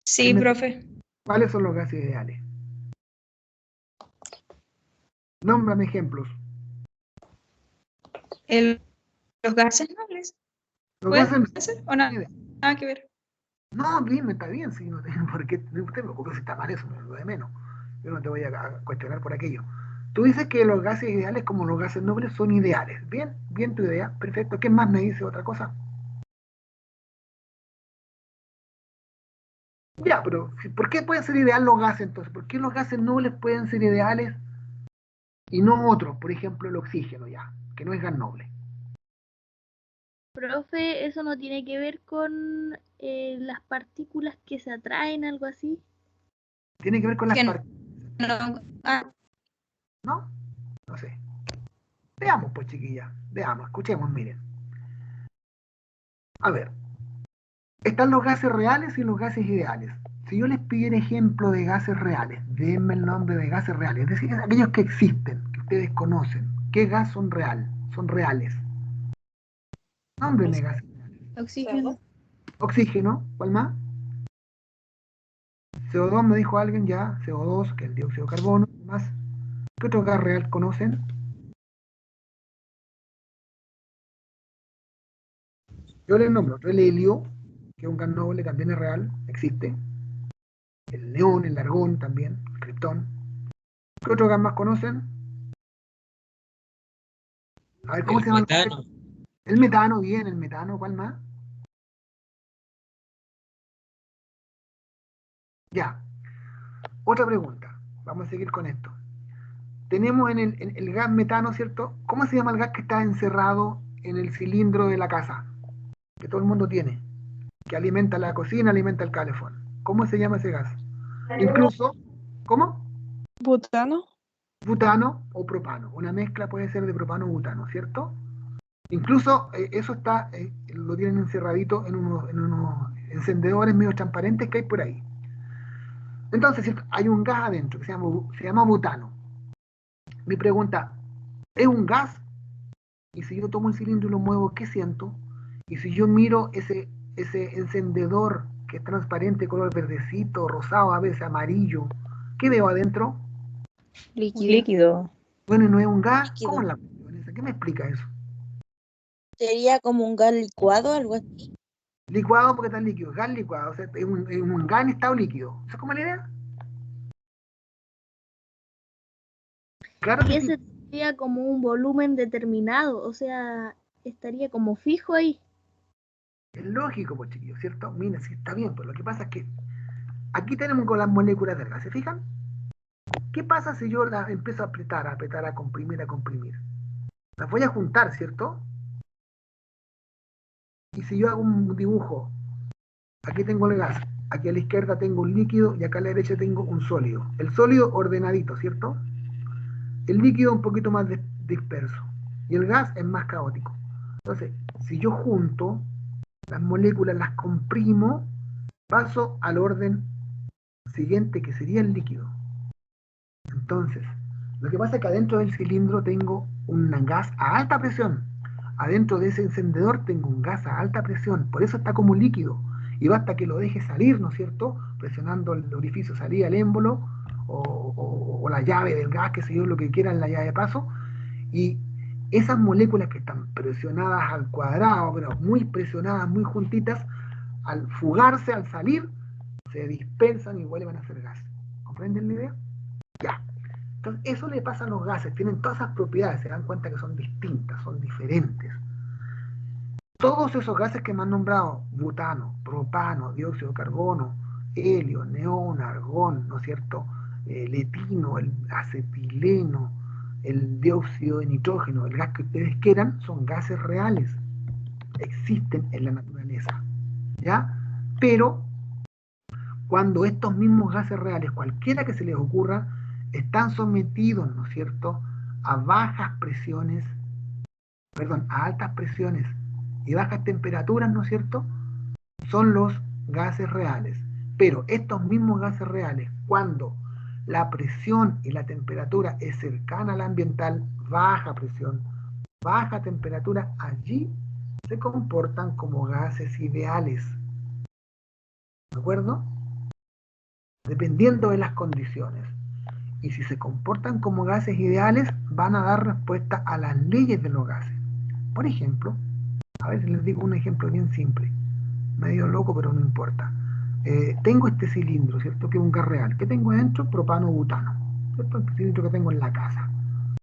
Sí, profe. ¿Cuáles son los gases ideales? Nómbrame ejemplos. Los gases nobles. Los ¿Puede gases ser o nada? Nada que ver. No, dime, está bien, sí, no tengo por qué, no te preocupes si está mal eso, lo de menos. Yo no te voy a cuestionar por aquello. Tú dices que los gases ideales como los gases nobles son ideales. Bien, bien tu idea, perfecto. ¿Qué más me dice otra cosa? Ya, pero ¿por qué pueden ser ideales los gases entonces? ¿Por qué los gases nobles pueden ser ideales y no otros? Por ejemplo, el oxígeno ya, que no es gas noble. Profe, ¿eso no tiene que ver con las partículas que se atraen, algo así? Tiene que ver con las Que partículas, no. Ah, ¿no? No sé. Veamos, pues, chiquilla. Veamos, escuchemos, miren. A ver, están los gases reales y los gases ideales. Si yo les pidiera ejemplo de gases reales, denme el nombre de gases reales, es decir, aquellos que existen, que ustedes conocen. ¿Qué gas son real? Son reales. Nómbrenme gases. oxígeno. Oxígeno, ¿cuál más? CO2 me dijo alguien ya, CO2, que es el dióxido de carbono, ¿qué más? ¿Qué otro gas real conocen? Yo les nombro el helio, que es un gas noble, también es real, existe. El neón, el argón también, el criptón. ¿Qué otro gas más conocen? A ver, ¿cómo El se llama el gas? metano. El metano, bien, el metano, ¿cuál más? Ya. Otra pregunta. Vamos a seguir con esto. Tenemos en el gas metano, ¿cierto? ¿Cómo se llama el gas que está encerrado en el cilindro de la casa? Que todo el mundo tiene. Que alimenta la cocina, alimenta el calefón. ¿Cómo se llama ese gas? Incluso, ¿cómo? Butano. Butano o propano. Una mezcla puede ser de propano o butano, ¿cierto? Incluso eso está, lo tienen encerradito en unos encendedores medio transparentes que hay por ahí. Entonces, ¿cierto? Hay un gas adentro que se llama butano. Mi pregunta, ¿es un gas? Y si yo tomo el cilindro y lo muevo, ¿qué siento? Y si yo miro ese encendedor que es transparente, color verdecito, rosado, a veces amarillo, ¿qué veo adentro? Un líquido. Bueno, y no es un gas. Líquido. ¿Cómo es la cuestión esa? ¿Qué me explica eso? Sería como un gas licuado, algo así. Licuado porque está líquido, gas licuado, o sea, es un gas en estado líquido. ¿Esa es como la idea? Claro Y que ese sí, sería como un volumen determinado, o sea, estaría como fijo ahí. es lógico, pues chiquillos, ¿cierto? Mira, sí está bien, pues lo que pasa es que aquí tenemos con las moléculas del gas, ¿se fijan? ¿Qué pasa si yo las empiezo a apretar, a comprimir, a comprimir? Las voy a juntar, ¿cierto? Y si yo hago un dibujo, aquí tengo el gas, aquí a la izquierda tengo un líquido y acá a la derecha tengo un sólido. El sólido ordenadito, ¿cierto? El líquido un poquito más disperso y el gas es más caótico. Entonces, si yo junto las moléculas, las comprimo, paso al orden siguiente que sería el líquido. Entonces, lo que pasa es que adentro del cilindro tengo un gas a alta presión. Adentro de ese encendedor tengo un gas a alta presión, por eso está como líquido. Y basta que lo deje salir, ¿no es cierto? Presionando el orificio salida, el émbolo, o la llave del gas, que sé yo, lo que quieran, la llave de paso. Y esas moléculas que están presionadas al cuadrado, pero muy presionadas, muy juntitas, al fugarse, al salir, se dispersan y vuelven a ser gas. ¿Comprenden la idea? Ya. Entonces, eso le pasa a los gases, tienen todas esas propiedades, se dan cuenta que son distintas, son diferentes. Todos esos gases que me han nombrado, butano, propano, dióxido de carbono, helio, neón, argón, ¿no es cierto? El etino, el acetileno, el dióxido de nitrógeno, el gas que ustedes quieran, son gases reales, existen en la naturaleza, ¿ya? Pero cuando estos mismos gases reales, cualquiera que se les ocurra, están sometidos, ¿no es cierto?, a bajas presiones, perdón, a altas presiones y bajas temperaturas, ¿no es cierto?, son los gases reales. Pero estos mismos gases reales, cuando la presión y la temperatura es cercana a la ambiental, baja presión, baja temperatura, allí se comportan como gases ideales. ¿De acuerdo? Dependiendo de las condiciones. Y si se comportan como gases ideales, van a dar respuesta a las leyes de los gases. Por ejemplo, a ver si les digo un ejemplo bien simple, medio loco, pero no importa. Tengo este cilindro, ¿cierto? Que es un gas real. ¿Qué tengo adentro? Propano-butano. ¿Cierto? Este cilindro que tengo en la casa.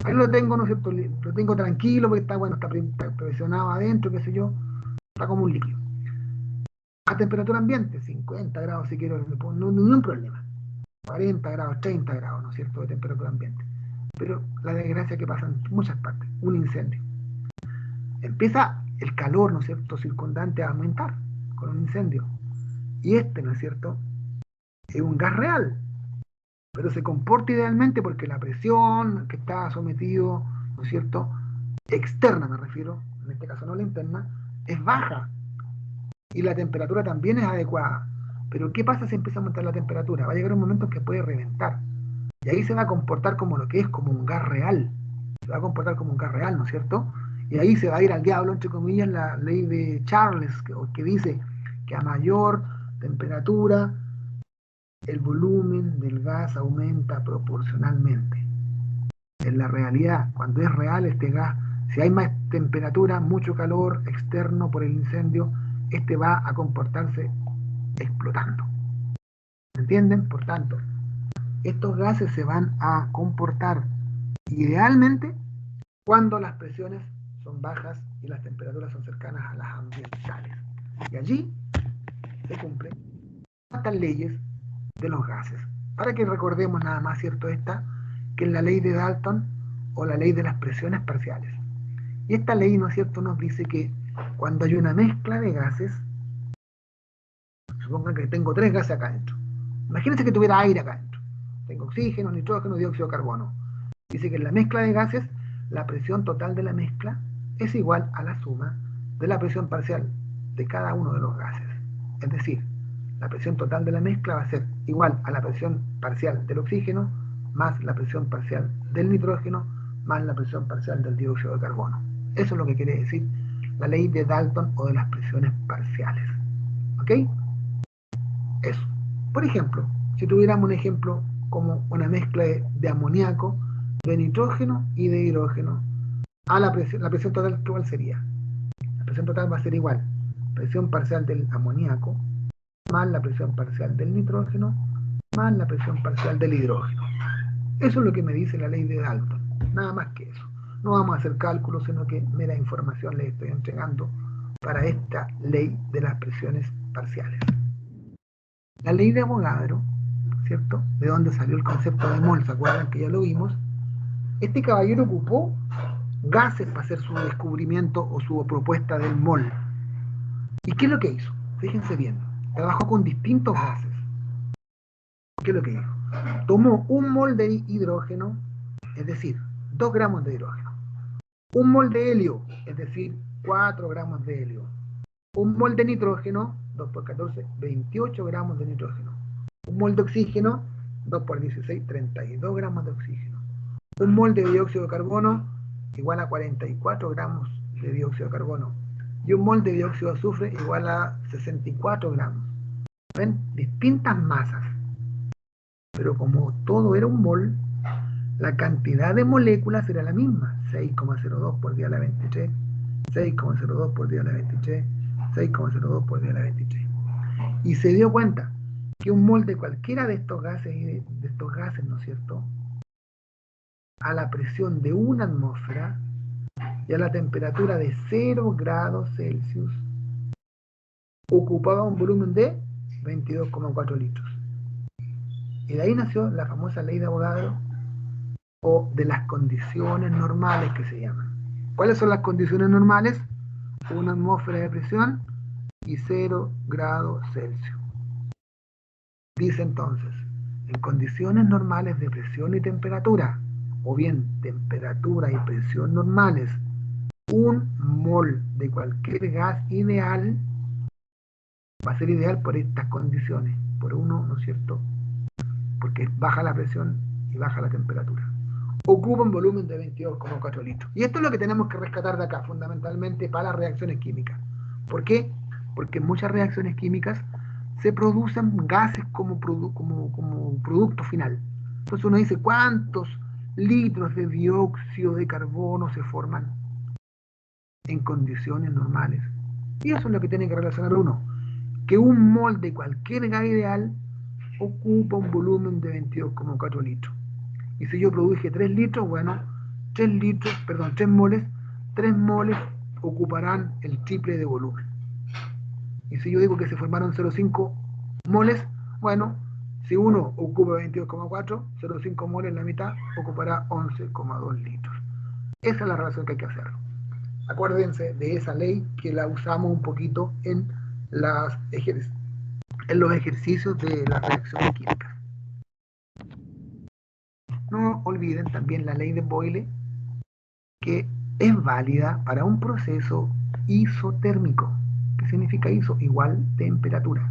Ahí lo tengo, ¿no es cierto? Lo tengo tranquilo porque está, bueno, está presionado adentro, qué sé yo. Está como un líquido. A temperatura ambiente, 50 grados si quiero, no, ningún problema. 40 grados, 30 grados, ¿no es cierto?, de temperatura ambiente. Pero la desgracia que pasa en muchas partes, un incendio. Empieza el calor, ¿no es cierto?, circundante a aumentar con un incendio. Y este, ¿no es cierto?, es un gas real, pero se comporta idealmente porque la presión que está sometido, ¿no es cierto?, externa me refiero, en este caso no la interna, es baja. Y la temperatura también es adecuada. Pero ¿qué pasa si empieza a aumentar la temperatura? Va a llegar un momento en que puede reventar. Y ahí se va a comportar como lo que es, como un gas real. Se va a comportar como un gas real, ¿no es cierto? Y ahí se va a ir al diablo, entre comillas, la ley de Charles, que dice que a mayor temperatura, el volumen del gas aumenta proporcionalmente. En la realidad, cuando es real este gas, si hay más temperatura, mucho calor externo por el incendio, este va a comportarse explotando. ¿Entienden? Por tanto, estos gases se van a comportar idealmente cuando las presiones son bajas y las temperaturas son cercanas a las ambientales. Y allí se cumplen estas leyes de los gases. Para que recordemos nada más, ¿cierto? Esta, que es la ley de Dalton o la ley de las presiones parciales. Y esta ley, ¿no es cierto?, nos dice que cuando hay una mezcla de gases, supongan que tengo 3 gases acá adentro. Imagínense que tuviera aire acá adentro. Tengo oxígeno, nitrógeno, dióxido de carbono. Dice que en la mezcla de gases, la presión total de la mezcla es igual a la suma de la presión parcial de cada uno de los gases. Es decir, la presión total de la mezcla va a ser igual a la presión parcial del oxígeno más la presión parcial del nitrógeno más la presión parcial del dióxido de carbono. Eso es lo que quiere decir la ley de Dalton o de las presiones parciales. ¿Ok? Eso. Por ejemplo, si tuviéramos un ejemplo como una mezcla de amoníaco, de nitrógeno y de hidrógeno. La presión total, ¿cuál sería? La presión total va a ser igual. Presión parcial del amoníaco más la presión parcial del nitrógeno más la presión parcial del hidrógeno. Eso es lo que me dice la ley de Dalton. Nada más que eso. No vamos a hacer cálculos, sino que mera información les estoy entregando para esta ley de las presiones parciales. La ley de Avogadro, ¿cierto? ¿De dónde salió el concepto de mol? ¿Se acuerdan que ya lo vimos? Este caballero ocupó gases para hacer su descubrimiento o su propuesta del mol. ¿Y qué es lo que hizo? Fíjense bien. Trabajó con distintos gases. ¿Qué es lo que hizo? Tomó un mol de hidrógeno, es decir, 2 gramos de hidrógeno. Un mol de helio, es decir, 4 gramos de helio. Un mol de nitrógeno, 2 por 14, 28 gramos de nitrógeno. Un mol de oxígeno, 2 por 16, 32 gramos de oxígeno. Un mol de dióxido de carbono igual a 44 gramos de dióxido de carbono. Y un mol de dióxido de azufre igual a 64 gramos. ¿Ven? Distintas masas. Pero como todo era un mol, la cantidad de moléculas era la misma. 6,02 por 10 a la 23, 6,02 por 10 a la 23, 6,02 por 10 a la 23. Y se dio cuenta que un mol de cualquiera de estos gases, ¿no es cierto?, a la presión de una atmósfera y a la temperatura de 0 grados Celsius, ocupaba un volumen de 22,4 litros. Y de ahí nació la famosa ley de Avogadro, o de las condiciones normales que se llaman. ¿Cuáles son las condiciones normales? Una atmósfera de presión y 0 grados Celsius. Dice entonces, en condiciones normales de presión y temperatura, o bien temperatura y presión normales, un mol de cualquier gas ideal va a ser ideal por estas condiciones. Por uno, ¿no es cierto?, porque baja la presión y baja la temperatura. Ocupa un volumen de 22,4 litros. Y esto es lo que tenemos que rescatar de acá, fundamentalmente para las reacciones químicas. ¿Por qué? Porque en muchas reacciones químicas se producen gases como producto final. Entonces uno dice, ¿cuántos litros de dióxido de carbono se forman en condiciones normales? Y eso es lo que tiene que relacionar uno. Que un mol de cualquier gas ideal ocupa un volumen de 22,4 litros. Y si yo produje 3 litros, bueno, 3 moles ocuparán el triple de volumen. Y si yo digo que se formaron 0,5 moles, bueno, si uno ocupa 22,4, 0,5 moles, la mitad, ocupará 11,2 litros. Esa es la relación que hay que hacer. Acuérdense de esa ley que la usamos un poquito en los ejercicios de las reacciones químicas. No olviden también la ley de Boyle, que es válida para un proceso isotérmico. ¿Qué significa iso? Igual temperatura.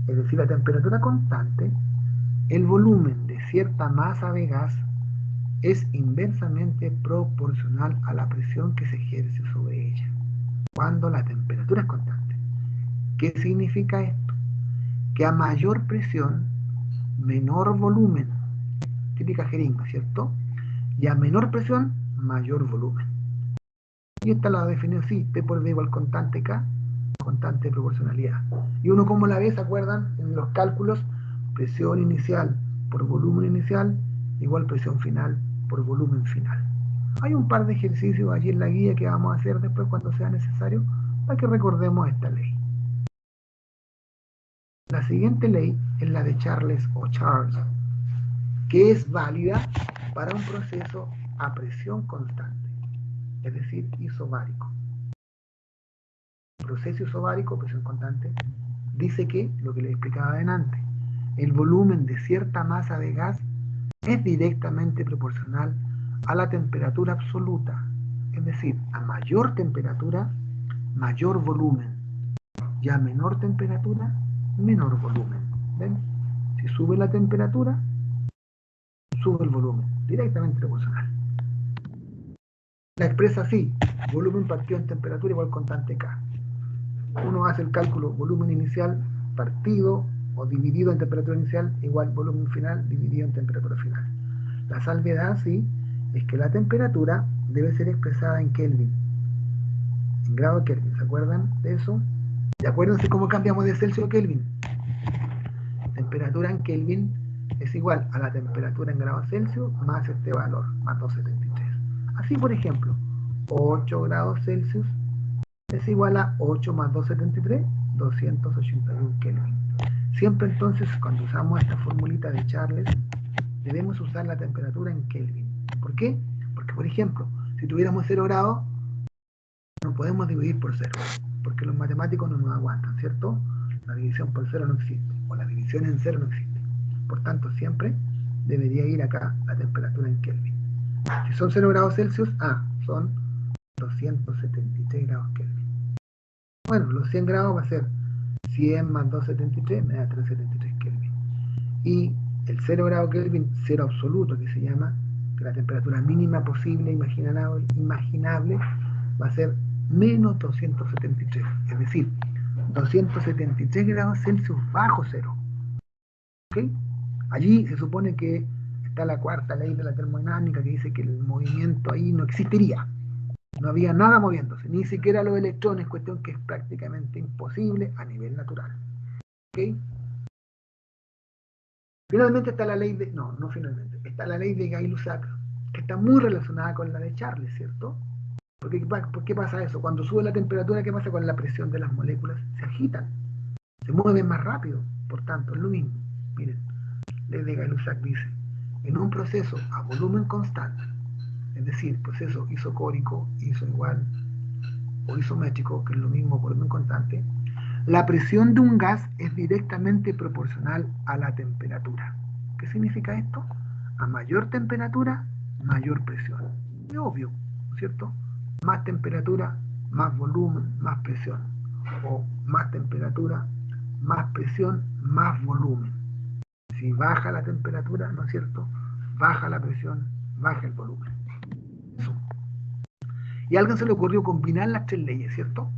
Es decir, la temperatura constante, el volumen de cierta masa de gas es inversamente proporcional a la presión que se ejerce sobre ella, cuando la temperatura es constante. ¿Qué significa esto? Que a mayor presión, menor volumen. Típica jeringa, ¿cierto? Y a menor presión, mayor volumen. Y esta la definió así, P por V igual constante K, constante de proporcionalidad. Y uno como la ve, ¿se acuerdan? En los cálculos, presión inicial por volumen inicial, igual presión final por volumen final. Hay un par de ejercicios allí en la guía que vamos a hacer después cuando sea necesario, para que recordemos esta ley. La siguiente ley es la de Charles o Charles, que es válida para un proceso a presión constante, es decir, isobárico. Proceso isobárico, presión constante, dice que, lo que les explicaba adelante, el volumen de cierta masa de gas es directamente proporcional a la temperatura absoluta, es decir, a mayor temperatura, mayor volumen, y a menor temperatura, menor volumen. ¿Ven? Si sube la temperatura, sube el volumen, directamente proporcional. La expresa así, volumen partido en temperatura igual constante K. Uno hace el cálculo volumen inicial partido o dividido en temperatura inicial igual volumen final dividido en temperatura final. La salvedad, sí, es que la temperatura debe ser expresada en Kelvin, en grado Kelvin. ¿Se acuerdan de eso? Y acuérdense cómo cambiamos de Celsius a Kelvin. Temperatura en Kelvin es igual a la temperatura en grados Celsius más este valor, más 273. Así, por ejemplo, 8 grados Celsius es igual a 8 más 273, 281 Kelvin. Siempre entonces, cuando usamos esta formulita de Charles, debemos usar la temperatura en Kelvin. ¿Por qué? Porque, por ejemplo, si tuviéramos 0 grados, no podemos dividir por 0, porque los matemáticos no nos aguantan, ¿cierto? La división por 0 no existe, o la división en 0 no existe. Por tanto, siempre debería ir acá la temperatura en Kelvin. Si son 0 grados Celsius, son 273 grados Kelvin. Bueno, los 100 grados va a ser 100 más 273, me da 373 Kelvin. Y el 0 grado Kelvin, 0 absoluto, que se llama, que la temperatura mínima posible, imaginable, va a ser menos 273. Es decir, 273 grados Celsius bajo cero. ¿Ok? Allí se supone que está la cuarta ley de la termodinámica que dice que el movimiento ahí no existiría. No había nada moviéndose, ni siquiera los electrones, cuestión que es prácticamente imposible a nivel natural. ¿Ok? Finalmente está la ley de... No finalmente. Está la ley de Gay-Lussac, que está muy relacionada con la de Charles, ¿cierto? ¿Por qué pasa eso? Cuando sube la temperatura, ¿qué pasa con la presión de las moléculas? Se agitan, se mueven más rápido. Por tanto, es lo mismo. Miren, ley de Gay-Lussac dice, en un proceso a volumen constante, es decir, proceso isocórico, iso igual, o isométrico, que es lo mismo, volumen constante, la presión de un gas es directamente proporcional a la temperatura. ¿Qué significa esto? A mayor temperatura, mayor presión. Es obvio, ¿no es cierto? Más temperatura, más volumen, más presión. O más temperatura, más presión, más volumen. Si baja la temperatura, ¿no es cierto? Baja la presión, baja el volumen. Eso. Y a alguien se le ocurrió combinar las tres leyes, ¿cierto?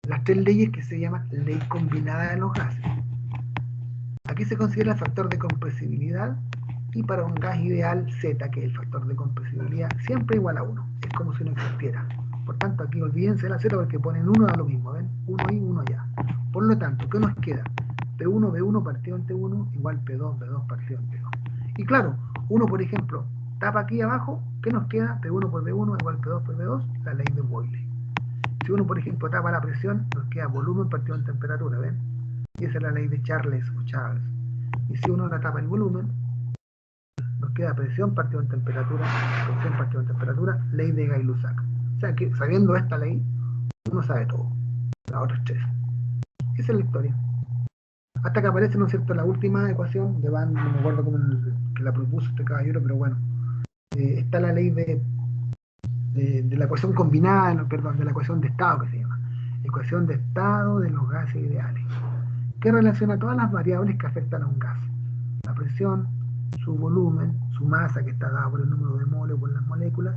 Las tres leyes que se llaman ley combinada de los gases. Aquí se considera el factor de compresibilidad y para un gas ideal Z, que es el factor de compresibilidad, siempre igual a 1. Es como si no existiera. Por tanto, aquí olvídense la Z porque ponen 1 a lo mismo, ¿ven? 1 ahí, 1 allá. Por lo tanto, ¿qué nos queda? P1, B1 partido en T1 igual P2, B2 partido en T2. Y claro, uno, por ejemplo, tapa aquí abajo, ¿qué nos queda? P1 por B1 igual P2 por B2, la ley de Boyle. Si uno, por ejemplo, tapa la presión, nos queda volumen partido en temperatura, ¿ven? Y esa es la ley de Charles o Charles. Y si uno la tapa el volumen, nos queda presión partido en temperatura, presión partido en temperatura, ley de Gay-Lussac. O sea que, sabiendo esta ley, uno sabe todo. Las otras tres. Esa es la historia. Hasta que aparece, ¿no es cierto?, la última ecuación de Van, no me acuerdo cómo que la propuso este caballero, pero bueno. Está la ley de la ecuación combinada, de la ecuación de estado que se llama. Ecuación de estado de los gases ideales, que relaciona todas las variables que afectan a un gas. La presión, su volumen, su masa, que está dada por el número de moles o por las moléculas,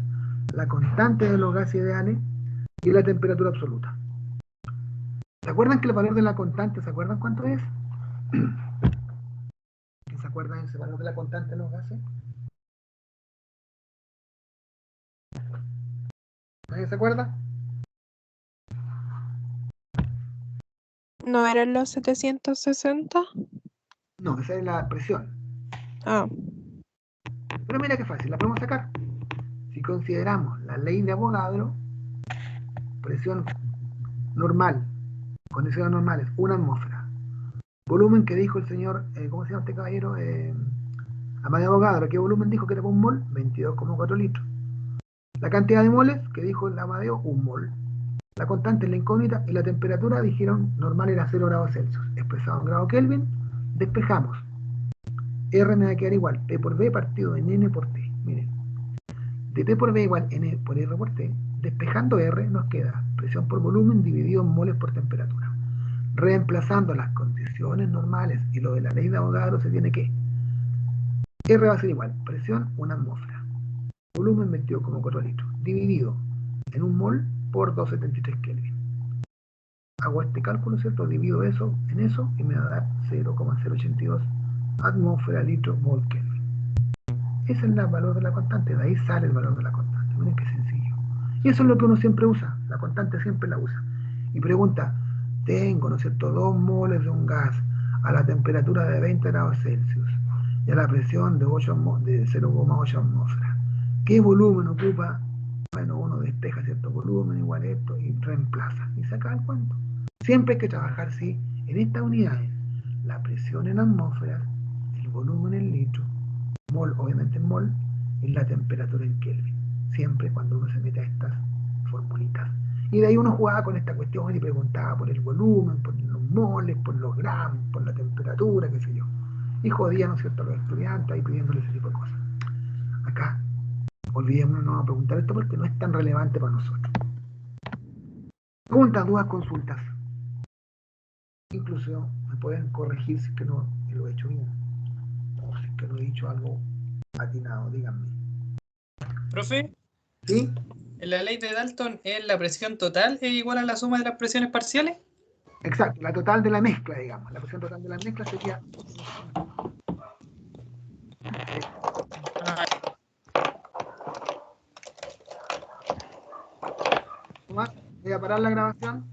la constante de los gases ideales y la temperatura absoluta. ¿Se acuerdan que el valor de la constante, ¿se acuerdan cuánto es? ¿Se acuerdan ese valor de la constante de los gases? ¿Nadie se acuerda? ¿No eran los 760? No, esa es la presión. Ah, Pero mira qué fácil, la podemos sacar. Si consideramos la ley de Avogadro, presión normal, condiciones normales, 1 atmósfera. Volumen que dijo el señor, ¿cómo se llama este caballero? Amadeo Avogadro, ¿qué volumen dijo que era un mol? 22,4 litros. La cantidad de moles que dijo el Amadeo, 1 mol. La constante es la incógnita y la temperatura, dijeron, normal era 0 grados Celsius. Expresado en grado Kelvin, despejamos. R me va a quedar igual, P por B partido en N por T. Miren, de P por B igual N por R por T, despejando R nos queda presión por volumen dividido en moles por temperatura. Reemplazando las condiciones normales y lo de la ley de Avogadro se tiene que R va a ser igual, presión 1 atmósfera, volumen 22,4 litros, dividido en 1 mol por 273 Kelvin. hago este cálculo, ¿cierto? Divido eso en eso y me va a dar 0,082 atmósfera litro mol Kelvin. Ese es el valor de la constante, de ahí sale el valor de la constante. Miren qué sencillo. Y eso es lo que uno siempre usa, la constante siempre la usa. Y pregunta, tengo, ¿no es cierto?, 2 moles de un gas a la temperatura de 20 grados Celsius y a la presión de 0,8 atmósferas. ¿Qué volumen ocupa? Bueno, uno despeja cierto volumen igual a esto y reemplaza y saca el cuento. Siempre hay que trabajar, sí, en estas unidades. La presión en atmósferas, el volumen en litro, mol, obviamente en mol, y la temperatura en Kelvin. Siempre cuando uno se mete a estas formulitas. Y de ahí uno jugaba con esta cuestión y preguntaba por el volumen, por los moles, por los gramos, por la temperatura, qué sé yo. Y jodía, ¿no es cierto?, a los estudiantes ahí pidiéndole ese tipo de cosas. Acá, olvidémonos, no vamos a preguntar esto porque no es tan relevante para nosotros. Preguntas, dudas, consultas. Incluso me pueden corregir si es que no lo he hecho bien. O si es que no he dicho algo atinado, díganme. Profe, ¿Sí? en la ley de Dalton, ¿es la presión total es igual a la suma de las presiones parciales? Exacto, la total de la mezcla, digamos. La presión total de la mezcla sería... Voy a parar la grabación.